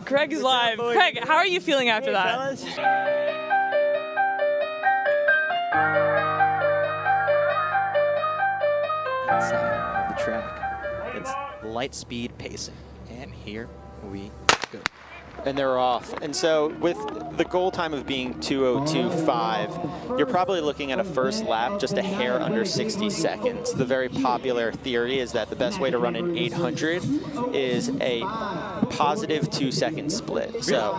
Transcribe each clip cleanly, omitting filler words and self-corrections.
Craig's live. Craig, how are you feeling after that? Inside the track, it's light speed pacing. And here we go. And they're off. And so with the goal time of being 2:02.5, you're probably looking at a first lap just a hair under 60 seconds. The very popular theory is that the best way to run an 800 is a positive 2-second split. So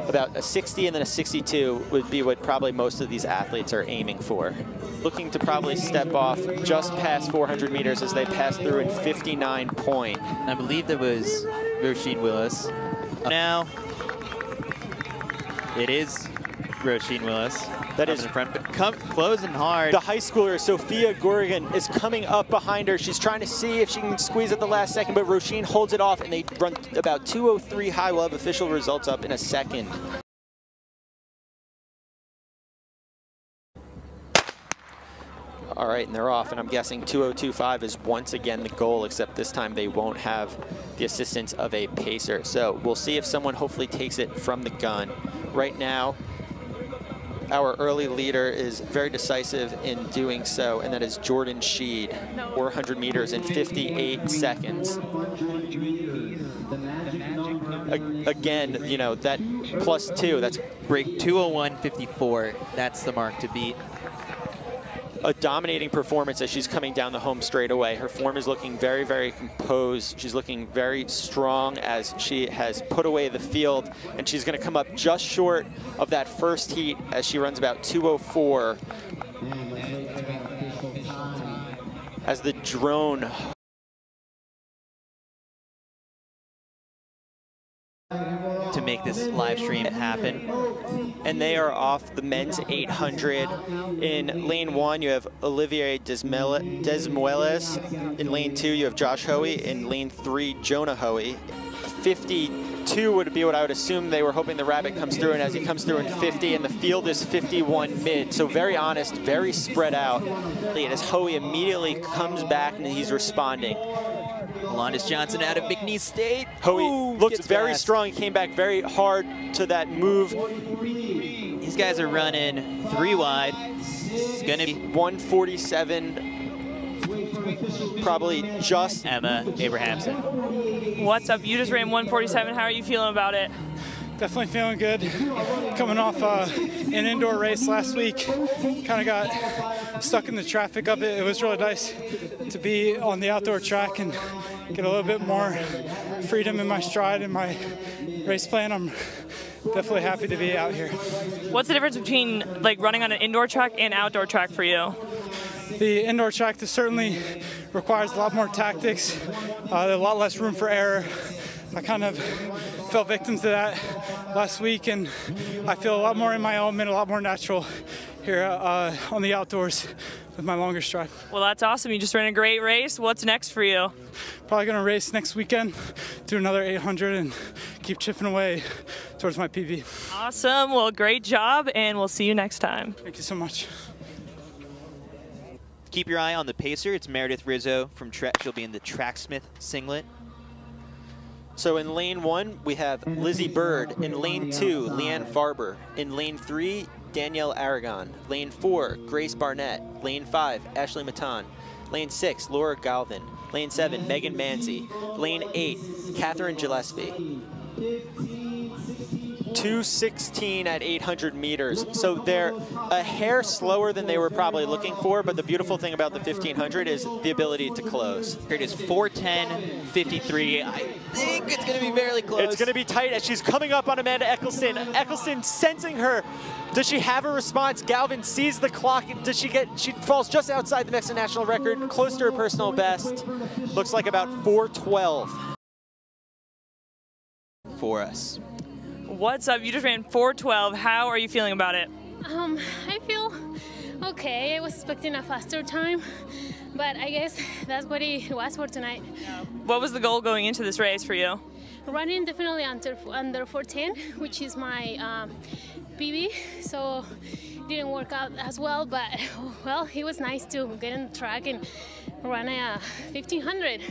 about a 60 and then a 62 would be what probably most of these athletes are aiming for. Looking to probably step off just past 400 meters as they pass through in 59 point. I believe that was Roisin Willis. Now, it is Roisin Willis. That is in front, closing hard. The high schooler, Sophia Gorrigan, is coming up behind her. She's trying to see if she can squeeze at the last second, but Roisin holds it off, and they run about 2:03 high. We'll have official results up in a second. All right, and they're off, and I'm guessing 2:02.5 is once again the goal, except this time they won't have the assistance of a pacer. So we'll see if someone hopefully takes it from the gun. Right now, our early leader is very decisive in doing so, and that is Jordan Sheed, 400 meters in 58 seconds. Again, you know, that +2, that's break 2:01.54. That's the mark to beat. A dominating performance as she's coming down the home straightaway. Her form is looking very, very composed. She's looking very strong as she has put away the field, and she's going to come up just short of that first heat as she runs about 2:04. As the drone to make this live stream happen. And they are off the men's 800. In lane 1, you have Olivier Desmueles. In lane 2, you have Josh Hoey. In lane 3, Jonah Hoey. 52 would be what I would assume. They were hoping the rabbit comes through, and as he comes through in 50, and the field is 51 mid. So very honest, very spread out. And as Hoey immediately comes back and he's responding. Olandis Johnson out of McNeese State. Hoey looks very strong. He came back very hard to that move. These guys are running 3 wide. It's going to be 147, probably just. Emma Abrahamson. What's up? You just ran 147. How are you feeling about it? Definitely feeling good. Coming off an indoor race last week, kind of got stuck in the traffic of it. It was really nice to be on the outdoor track and get a little bit more freedom in my stride and my race plan. I'm definitely happy to be out here. What's the difference between like running on an indoor track and outdoor track for you? The indoor track certainly requires a lot more tactics, a lot less room for error. I kind of fell victim to that last week, and I feel a lot more in my element, a lot more natural here on the outdoors with my longer stride. Well, that's awesome. You just ran a great race. What's next for you? Probably going to race next weekend, do another 800, and keep chipping away towards my PB. Awesome. Well, great job, and we'll see you next time. Thank you so much. Keep your eye on the pacer. It's Meredith Rizzo from Trek. She'll be in the Tracksmith singlet. So in lane 1, we have Lizzie Bird. In lane 2, Leanne Farber. In lane 3, Danielle Aragon. Lane 4, Grace Barnett. Lane 5, Ashley Matan. Lane 6, Laura Galvin. Lane 7, Megan Manzi. Lane 8, Catherine Gillespie. 2:16 at 800 meters. So they're a hair slower than they were probably looking for, but the beautiful thing about the 1500 is the ability to close. It is 4:10.53. I think it's going to be fairly close. It's going to be tight as she's coming up on Amanda Eccleston. Eccleston sensing her. Does she have a response? Galvin sees the clock. Does she get, she falls just outside the Mexican national record, close to her personal best. Looks like about 4:12. For us. What's up? You just ran 4:12. How are you feeling about it? I feel okay. I was expecting a faster time, but I guess that's what it was for tonight. What was the goal going into this race for you? Running definitely under 4:10, which is my PB, so didn't work out as well, but well, it was nice to get on the track and run a 1500.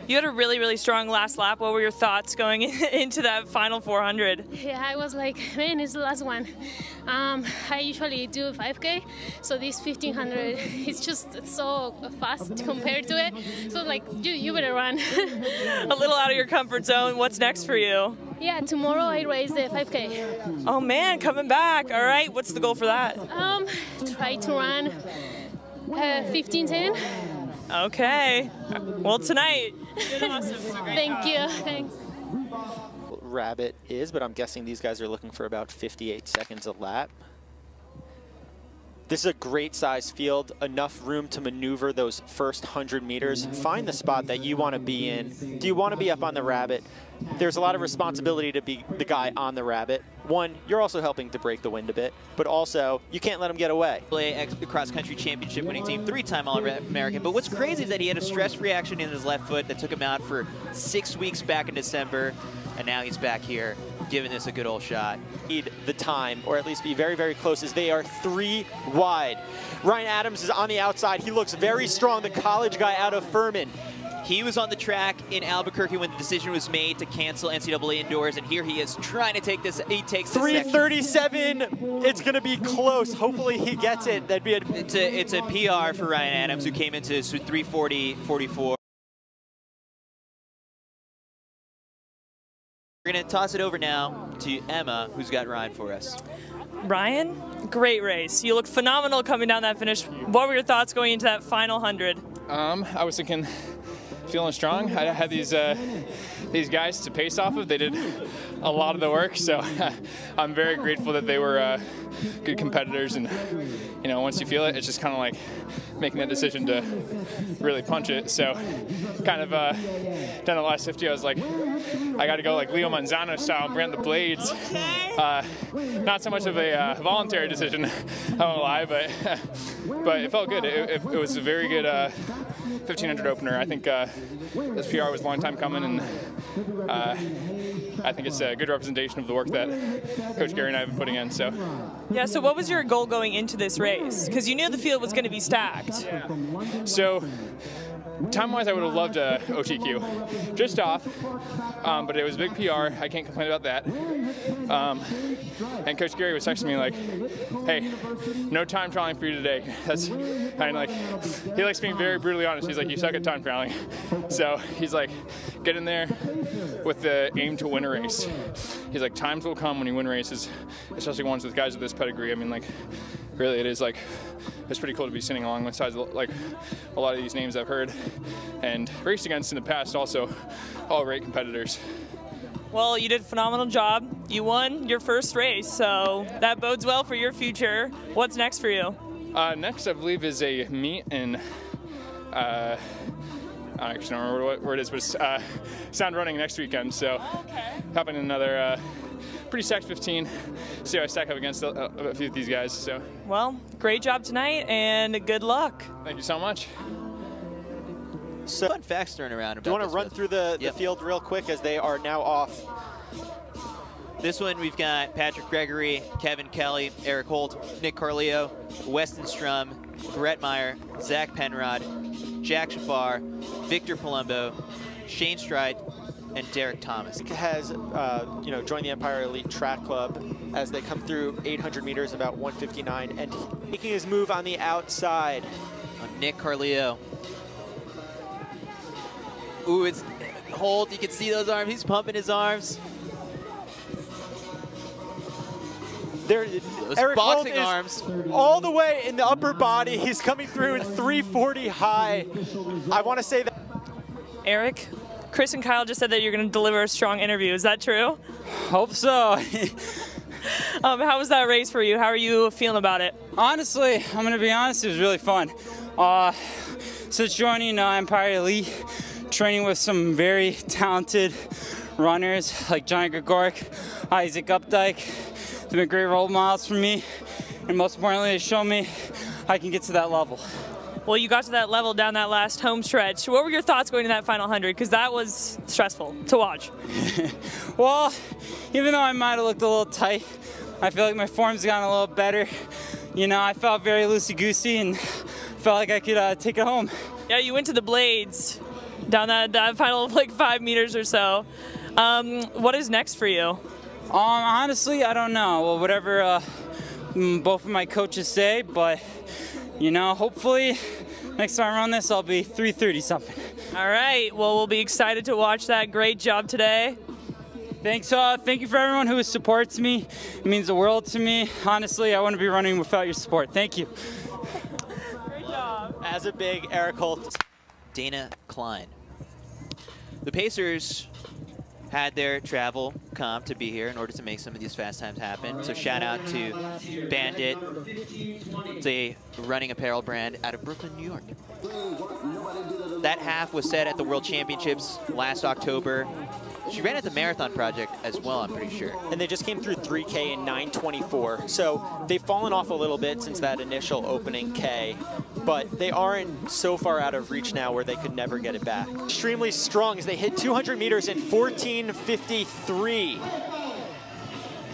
You had a really, really strong last lap. What were your thoughts going into that final 400? Yeah, I was like, man, it's the last one. I usually do 5K, so this 1500 is just so fast compared to it. So like, you better run. A little out of your comfort zone. What's next for you? Yeah, tomorrow I race the 5K. Oh man, coming back. All right, what's the goal for that? Try to run 15:10. Okay. Well, tonight. Awesome. Thank you. Thanks. Rabbit is, but I'm guessing these guys are looking for about 58 seconds a lap. This is a great size field, enough room to maneuver those first 100 meters. Find the spot that you want to be in. Do you want to be up on the Rabbit? There's a lot of responsibility to be the guy on the Rabbit. One, you're also helping to break the wind a bit, but also you can't let him get away. Cross-country championship winning team, 3-time All-American. But what's crazy is that he had a stress reaction in his left foot that took him out for 6 weeks back in December, and now he's back here giving this a good old shot. Need the time, or at least be very, very close, as they are 3 wide. Ryan Adams is on the outside. He looks very strong, the college guy out of Furman. He was on the track in Albuquerque when the decision was made to cancel NCAA indoors, and here he is trying to take this. He takes 3:37. It's going to be close. Hopefully he gets it. That'd be it's a PR for Ryan Adams, who came into 3:40.44. We're going to toss it over now to Emma, who's got Ryan for us. Ryan, great race. You look phenomenal coming down that finish. What were your thoughts going into that final 100? I was thinking, feeling strong. I had these guys to pace off of. They did a lot of the work, so I'm very grateful that they were good competitors. And you know, once you feel it, it's just kind of like making that decision to really punch it. So kind of down the last 50, I was like, I got to go like Leo Manzano style and brand the blades. Not so much of a voluntary decision, I won't lie, but it felt good. It was a very good 1500 opener. I think this PR was a long time coming, and I think it's a good representation of the work that Coach Garrett and I have been putting in. So yeah. So what was your goal going into this race? Because you knew the field was going to be stacked. Yeah. So time-wise, I would have loved a OTQ, just off, but it was a big PR. I can't complain about that. And Coach Gary was texting me like, "Hey, no time trialing for you today." And like, he likes being very brutally honest. He's like, "You suck at time trialing," so he's like, "Get in there with the aim to win a race." He's like, "Times will come when you win races, especially ones with guys of this pedigree." I mean, like, really, it is like, it's pretty cool to be sitting alongside like a lot of these names I've heard and raced against in the past, also all great competitors. Well, you did a phenomenal job. You won your first race, so that bodes well for your future. What's next for you? Next, I believe, is a meet in, I actually don't remember where it is, but it's Sound Running next weekend, so having another pretty stacked 15, see how I stack up against a few of these guys. So, well, great job tonight, and good luck. Thank you so much. So, fun facts thrown around about do you want to run through the field real quick, as they are now off? This one, we've got Patrick Gregory, Kevin Kelly, Eric Holt, Nick Carleo, Weston Strum, Brett Meyer, Zach Penrod, Jack Shafar, Victor Palumbo, Shane Stride, and Derek Thomas. Has joined the Empire Elite Track Club as they come through 800 meters, about 1:59, and making his move on the outside. On Nick Carleo. Ooh, it's Holt. You can see those arms. He's pumping his arms. Those Eric boxing Holt arms. All the way in the upper body. He's coming through in 340 high. I want to say that. Eric, Chris and Kyle just said that you're going to deliver a strong interview. Is that true? Hope so. How was that race for you? How are you feeling about it? Honestly, I'm going to be honest, it was really fun. Since joining Empire Elite, training with some very talented runners like Johnny Gregoric, Isaac Updike, they've been great role models for me, and most importantly, they show me I can get to that level. Well, you got to that level down that last home stretch. What were your thoughts going to that final 100? Because that was stressful to watch. Well, even though I might have looked a little tight, I feel like my form's gotten a little better. You know, I felt very loosey-goosey and felt like I could take it home. Yeah, you went to the blades. down that final like 5 meters or so. What is next for you? Honestly, I don't know. Well, whatever both of my coaches say, but you know, hopefully next time I run this, I'll be 3:30 something. All right. Well, we'll be excited to watch that. Great job today. Thanks. Thank you for everyone who supports me. It means the world to me. Honestly, I wouldn't be running without your support. Thank you. Great job. As a big Eric Holt. Dana Klein. The Pacers had their travel comp to be here in order to make some of these fast times happen. So shout out to Bandit. It's a running apparel brand out of Brooklyn, New York. That half was set at the World Championships last October. She ran at the Marathon Project as well, I'm pretty sure. And they just came through 3K in 9:24. So they've fallen off a little bit since that initial opening K, but they aren't so far out of reach now where they could never get it back. Extremely strong as they hit 200 meters in 14:53.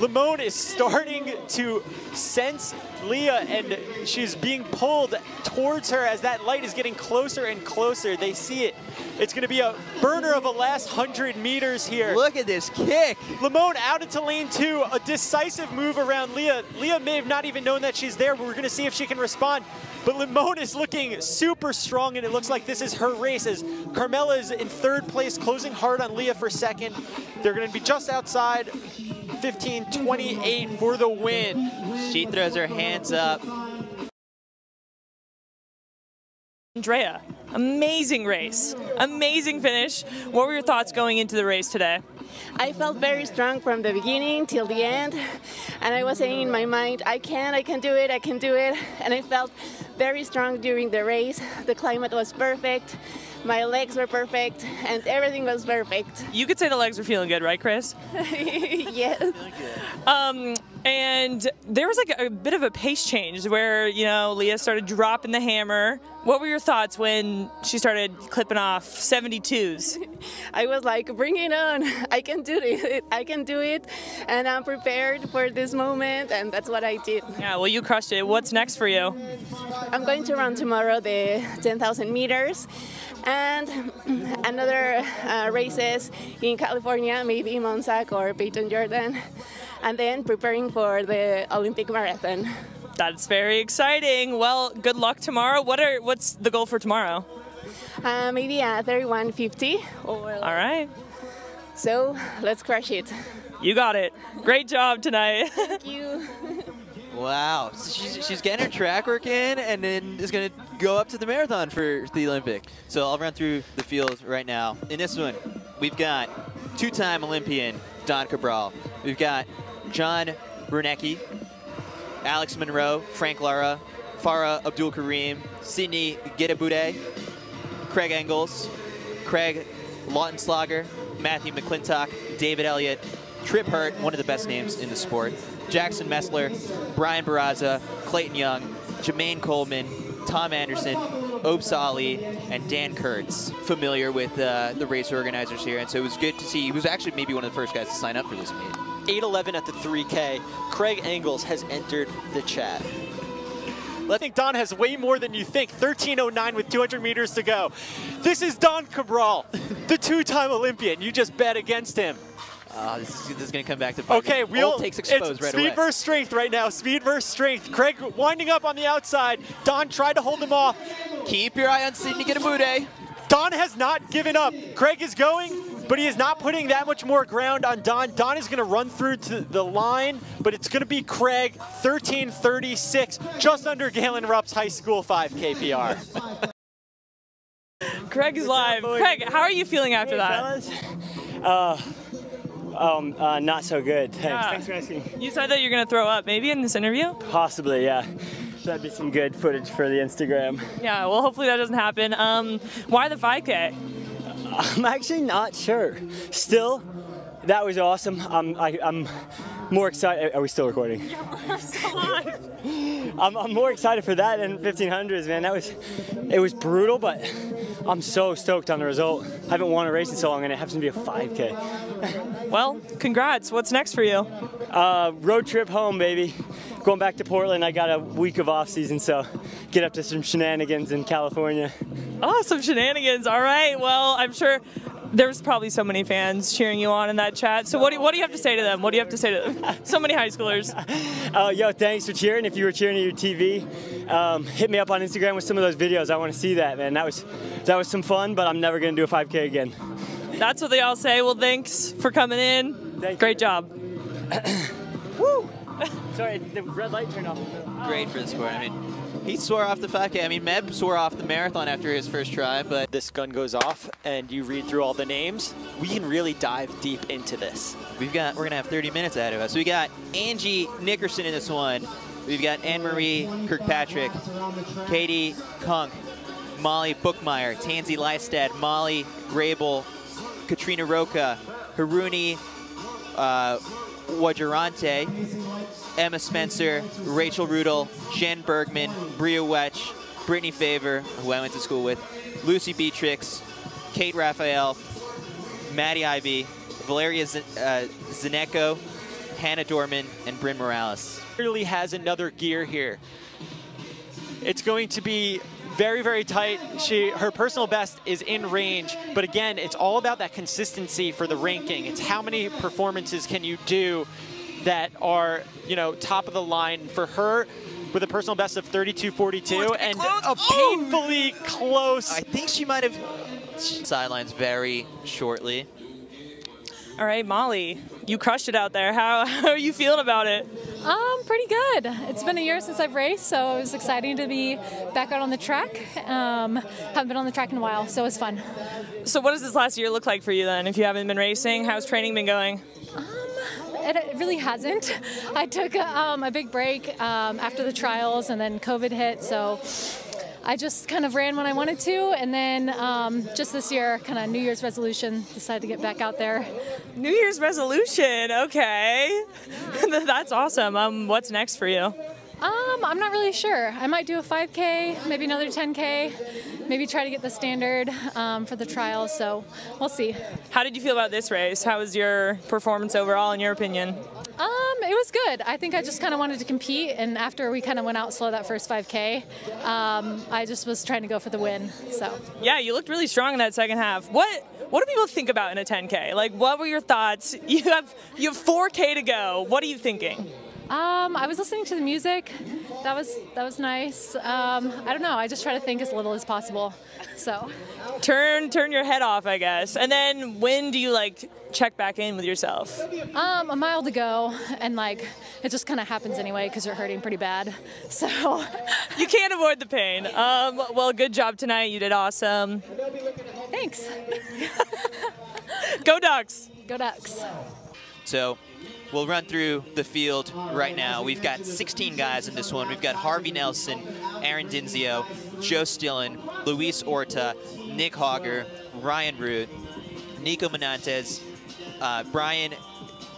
Limon is starting to sense Leah, and she's being pulled towards her as that light is getting closer and closer. They see it. It's going to be a burner of a last 100 meters here. Look at this kick. Limon out into lane 2, a decisive move around Leah. Leah may have not even known that she's there, but we're going to see if she can respond. But Limon is looking super strong, and it looks like this is her race as Carmela is in 3rd place, closing hard on Leah for 2nd. They're going to be just outside 15:28 for the win. She throws her hands up. Andrea, amazing race, amazing finish. What were your thoughts going into the race today? I felt very strong from the beginning till the end, and I was saying in my mind, I can do it, I can do it. And I felt very strong during the race. The climate was perfect, my legs were perfect, and everything was perfect. You could say the legs were feeling good, right, Chris? Yes. And there was like a bit of a pace change where, you know, Leah started dropping the hammer. What were your thoughts when she started clipping off 72s? I was like, bring it on. I can do it. I can do it. And I'm prepared for this moment. And that's what I did. Yeah, well, you crushed it. What's next for you? I'm going to run tomorrow the 10,000 meters. And another races in California, maybe Monsac or Peyton Jordan. And then preparing for the Olympic marathon. That's very exciting. Well, good luck tomorrow. What's the goal for tomorrow? Maybe 31:50. All right. So let's crush it. You got it. Great job tonight. Thank you. Wow, she's getting her track work in, and then is going to go up to the marathon for the Olympic. So I'll run through the field right now. In this one, we've got 2-time Olympian Don Cabral. We've got John Brunecki, Alex Monroe, Frank Lara, Farah Abdul Karim, Sydney Getabude, Craig Engels, Craig Lautenslager, Matthew McClintock, David Elliott, Trip Hurt, one of the best names in the sport, Jackson Messler, Brian Barraza, Clayton Young, Jermaine Coleman, Tom Anderson, Obsa Ali, and Dan Kurtz, familiar with the race organizers here. And so it was good to see. He was actually maybe one of the first guys to sign up for this meet. 8:11 at the 3K. Craig Engels has entered the chat. I think Don has way more than you think. 13:09 with 200 meters to go. This is Don Cabral, the 2-time Olympian. You just bet against him. This is going to come back to bite. Okay, takes exposed right away. Speed versus strength right now. Speed versus strength. Craig winding up on the outside. Don tried to hold him off. Keep your eye on Sydney Getabude. Don has not given up. Craig is going, but he is not putting that much more ground on Don. Don is going to run through to the line, but it's going to be Craig, 13:36, just under Galen Rupp's high school 5K PR. Craig is live. Craig, how are you feeling after that? Not so good. Thanks. Yeah. Thanks for asking. You said that you're going to throw up maybe in this interview? Possibly, yeah. That'd be some good footage for the Instagram. Yeah, well, hopefully that doesn't happen. Why the 5K? I'm actually not sure. Still, that was awesome. I'm more excited. Are we still recording? Yeah, we're still live. I'm more excited for that than 1500s, man. It was brutal, but I'm so stoked on the result. I haven't won a race in so long, and it happens to be a 5K. Well, congrats. What's next for you? Road trip home, baby. going back to Portland. I got a week of off season, so get up to some shenanigans in California. Oh, some shenanigans. All right. Well, I'm sure there's probably so many fans cheering you on in that chat. So what do you have to say to them? What do you have to say to them? So many high schoolers. Yo, thanks for cheering. If you were cheering at your TV, hit me up on Instagram with some of those videos. I want to see that, man. That was some fun, but I'm never going to do a 5K again. That's what they all say. Well, thanks for coming in. Great job. Woo! Sorry, the red light turned off. Great for the sport. I mean, he swore off the 5K. I mean, Meb swore off the marathon after his first try, but this gun goes off and you read through all the names, we can really dive deep into this. we're gonna have 30 minutes ahead of us. We got Angie Nickerson in this one. We've got Anne-Marie Kirkpatrick, Katie Kunk, Molly Bookmeyer, Tansy Lystad, Molly Grable, Katrina Roca, Haruni Wajarante, Emma Spencer, Rachel Rudel, Jen Bergman, Bria Wetch, Brittany Favor, who I went to school with, Lucy Beatrix, Kate Raphael, Maddie Ivy, Valeria Zineko, Hannah Dorman, and Bryn Morales. Really has another gear here. It's going to be very, very tight. Her personal best is in range, but again, it's all about that consistency for the ranking. It's how many performances can you do that are, you know, top of the line for her with a personal best of 32.42 and a painfully close. I think she might have sidelines very shortly. All right, Molly, you crushed it out there. How are you feeling about it? Pretty good. It's been a year since I've raced, so it was exciting to be back out on the track. Haven't been on the track in a while, so it was fun. So what does this last year look like for you then, if you haven't been racing? How's training been going? It really hasn't. I took a big break after the trials, and then COVID hit, so I just kind of ran when I wanted to, and then just this year, kind of New Year's resolution, decided to get back out there. New Year's resolution, okay. That's awesome. What's next for you? I'm not really sure. I might do a 5K, maybe another 10K, maybe try to get the standard for the trials, so we'll see. How did you feel about this race? How was your performance overall, in your opinion? It was good. I think I just kind of wanted to compete, and after we kind of went out slow that first 5K, I just was trying to go for the win. So yeah, you looked really strong in that second half. What do people think about in a 10K? Like, what were your thoughts? You have 4K to go. What are you thinking? I was listening to the music. That was nice. I don't know. I just try to think as little as possible. So turn your head off, I guess. And then when do you like check back in with yourself? A mile to go, and like it just kind of happens anyway because you're hurting pretty bad. So you can't avoid the pain. Well, good job tonight. You did awesome. Thanks. Go Ducks. Go Ducks. So we'll run through the field right now. We've got 16 guys in this one. We've got Harvey Nelson, Aaron Dinzio, Joe Stillen, Luis Orta, Nick Hogger, Ryan Root, Nico Menantes, Brian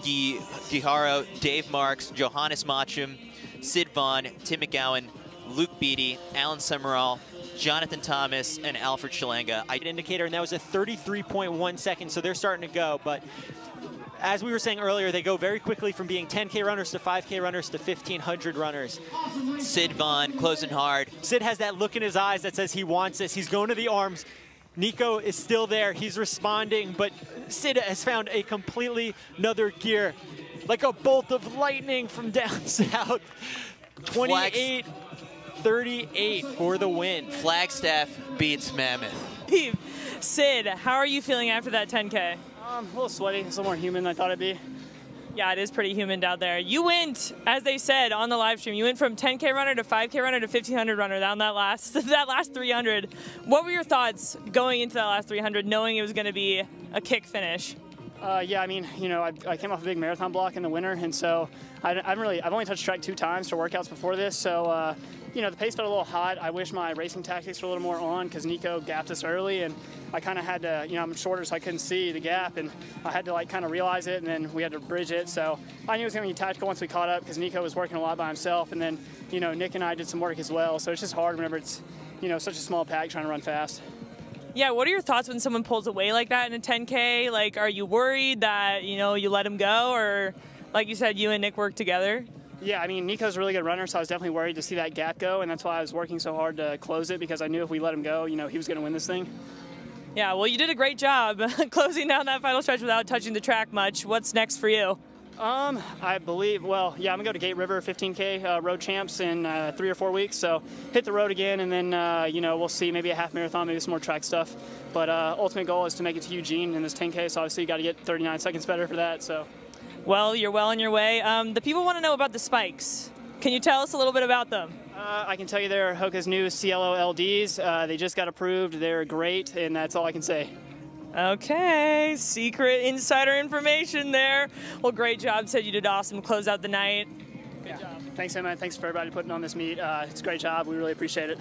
Guijaro, Dave Marks, Johannes Machum, Sid Vaughn, Tim McGowan, Luke Beatty, Alan Summerall, Jonathan Thomas, and Alfred Shalenga. Indicator, and that was a 33.1 seconds, so they're starting to go, but as we were saying earlier, they go very quickly from being 10K runners to 5K runners to 1,500 runners. Sid Vaughn closing hard. Sid has that look in his eyes that says he wants this. He's going to the arms. Nico is still there. He's responding, but Sid has found a completely another gear, like a bolt of lightning from down south. 28-38 for the win. Flagstaff beats Mammoth. Sid, how are you feeling after that 10K? A little sweaty. It's a little more humid than I thought it'd be. Yeah, it is pretty humid out there. You went, as they said on the live stream, you went from 10K runner to 5K runner to 1,500 runner down that last 300. What were your thoughts going into that last 300, knowing it was going to be a kick finish? Yeah, I mean, you know, I came off a big marathon block in the winter, and so I've only touched track 2 times for workouts before this, so you know, the pace felt a little hot. I wish my racing tactics were a little more on because Nico gapped us early, and I kind of had to, you know, I'm shorter, so I couldn't see the gap, and I had to like kind of realize it, and then we had to bridge it. So I knew it was going to be tactical once we caught up because Nico was working a lot by himself, and then, you know, Nick and I did some work as well. So it's just hard whenever it's, you know, such a small pack trying to run fast. Yeah, what are your thoughts when someone pulls away like that in a 10K? Like, are you worried that, you know, you let him go, or like you said, you and Nick work together? Yeah, I mean, Nico's a really good runner, so I was definitely worried to see that gap go, and that's why I was working so hard to close it, because I knew if we let him go, you know, he was going to win this thing. Yeah, well, you did a great job closing down that final stretch without touching the track much. What's next for you? I believe, well, yeah, I'm going to go to Gate River 15K road champs in 3 or 4 weeks, so hit the road again, and then, you know, we'll see, maybe a half marathon, maybe some more track stuff. But ultimate goal is to make it to Eugene in this 10K, so obviously you got to get 39 seconds better for that, so. Well, you're well on your way. The people want to know about the spikes. Can you tell us a little bit about them? I can tell you they're Hoka's new CLO LDs. They just got approved. They're great, and that's all I can say. Okay, secret insider information there. Well, great job. Said you did awesome. Close out the night. Good job. Thanks, Emma. Thanks for everybody putting on this meet. It's a great job. We really appreciate it.